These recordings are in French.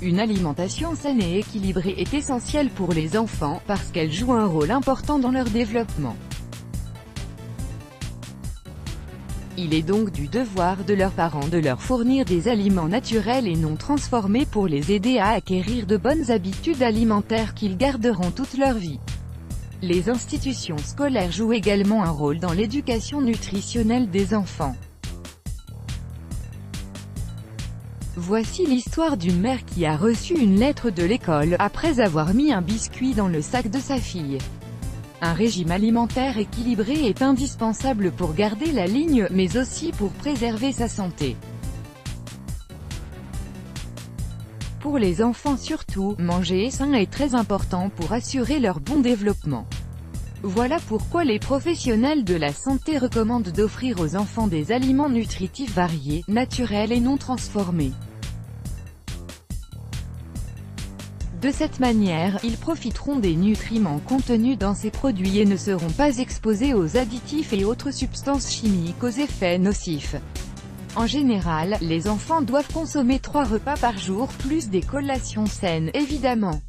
Une alimentation saine et équilibrée est essentielle pour les enfants, parce qu'elle joue un rôle important dans leur développement. Il est donc du devoir de leurs parents de leur fournir des aliments naturels et non transformés pour les aider à acquérir de bonnes habitudes alimentaires qu'ils garderont toute leur vie. Les institutions scolaires jouent également un rôle dans l'éducation nutritionnelle des enfants. Voici l'histoire d'une mère qui a reçu une lettre de l'école, après avoir mis un biscuit dans le sac de sa fille. Un régime alimentaire équilibré est indispensable pour garder la ligne, mais aussi pour préserver sa santé. Pour les enfants surtout, manger sain est très important pour assurer leur bon développement. Voilà pourquoi les professionnels de la santé recommandent d'offrir aux enfants des aliments nutritifs variés, naturels et non transformés. De cette manière, ils profiteront des nutriments contenus dans ces produits et ne seront pas exposés aux additifs et autres substances chimiques aux effets nocifs. En général, les enfants doivent consommer 3 repas par jour, plus des collations saines, évidemment.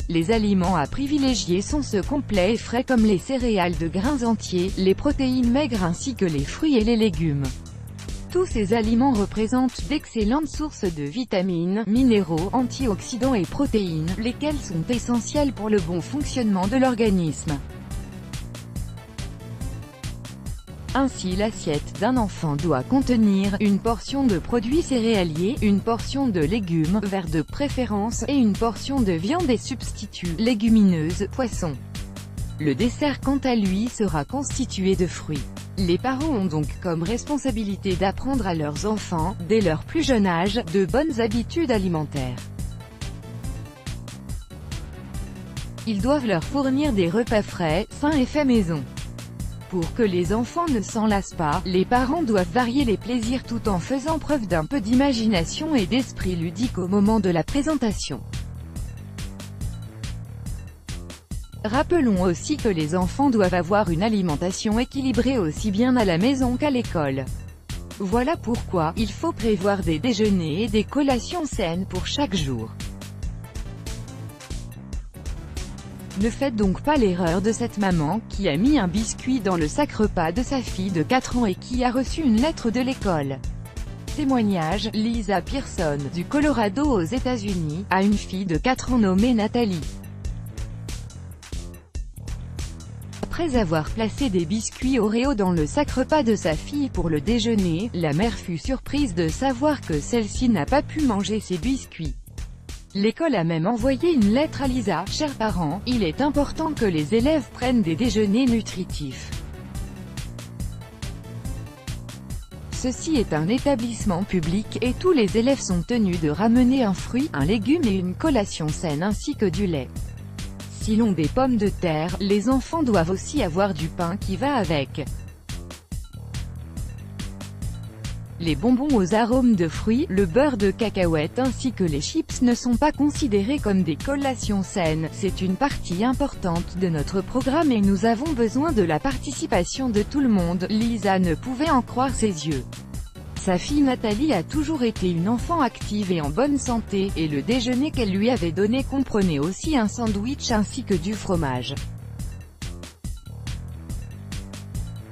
Les aliments à privilégier sont ceux complets et frais comme les céréales de grains entiers, les protéines maigres ainsi que les fruits et les légumes. Tous ces aliments représentent d'excellentes sources de vitamines, minéraux, antioxydants et protéines, lesquels sont essentiels pour le bon fonctionnement de l'organisme. Ainsi l'assiette d'un enfant doit contenir une portion de produits céréaliers, une portion de légumes, verts de préférence, et une portion de viande et substituts, légumineuses, poissons. Le dessert quant à lui sera constitué de fruits. Les parents ont donc comme responsabilité d'apprendre à leurs enfants, dès leur plus jeune âge, de bonnes habitudes alimentaires. Ils doivent leur fournir des repas frais, sains et faits maison. Pour que les enfants ne s'en lassent pas, les parents doivent varier les plaisirs tout en faisant preuve d'un peu d'imagination et d'esprit ludique au moment de la présentation. Rappelons aussi que les enfants doivent avoir une alimentation équilibrée aussi bien à la maison qu'à l'école. Voilà pourquoi, il faut prévoir des déjeuners et des collations saines pour chaque jour. Ne faites donc pas l'erreur de cette maman, qui a mis un biscuit dans le sac repas de sa fille de 4 ans et qui a reçu une lettre de l'école. Témoignage, Lisa Pearson, du Colorado aux États-Unis, a une fille de 4 ans nommée Nathalie. Après avoir placé des biscuits Oreo dans le sac repas de sa fille pour le déjeuner, la mère fut surprise de savoir que celle-ci n'a pas pu manger ses biscuits. L'école a même envoyé une lettre à Lisa. « Chers parents, il est important que les élèves prennent des déjeuners nutritifs. Ceci est un établissement public, et tous les élèves sont tenus de ramener un fruit, un légume et une collation saine ainsi que du lait. Si l'on des pommes de terre, les enfants doivent aussi avoir du pain qui va avec. Les bonbons aux arômes de fruits, le beurre de cacahuète ainsi que les chips ne sont pas considérés comme des collations saines. C'est une partie importante de notre programme et nous avons besoin de la participation de tout le monde. » Lisa ne pouvait en croire ses yeux. Sa fille Nathalie a toujours été une enfant active et en bonne santé, et le déjeuner qu'elle lui avait donné comprenait aussi un sandwich ainsi que du fromage.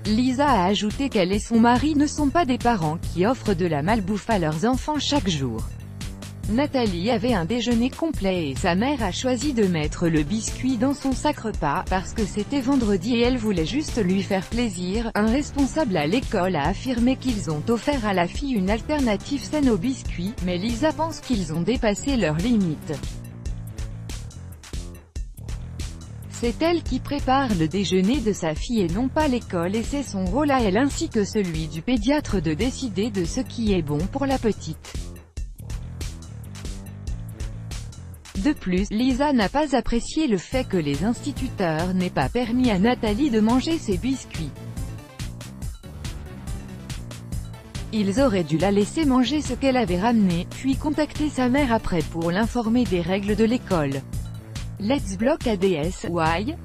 Lisa a ajouté qu'elle et son mari ne sont pas des parents qui offrent de la malbouffe à leurs enfants chaque jour. Nathalie avait un déjeuner complet et sa mère a choisi de mettre le biscuit dans son sac repas, parce que c'était vendredi et elle voulait juste lui faire plaisir. Un responsable à l'école a affirmé qu'ils ont offert à la fille une alternative saine aux biscuits, mais Lisa pense qu'ils ont dépassé leurs limites. C'est elle qui prépare le déjeuner de sa fille et non pas l'école, et c'est son rôle à elle ainsi que celui du pédiatre de décider de ce qui est bon pour la petite. De plus, Lisa n'a pas apprécié le fait que les instituteurs n'aient pas permis à Nathalie de manger ses biscuits. Ils auraient dû la laisser manger ce qu'elle avait ramené, puis contacter sa mère après pour l'informer des règles de l'école. Let's block ADS, why?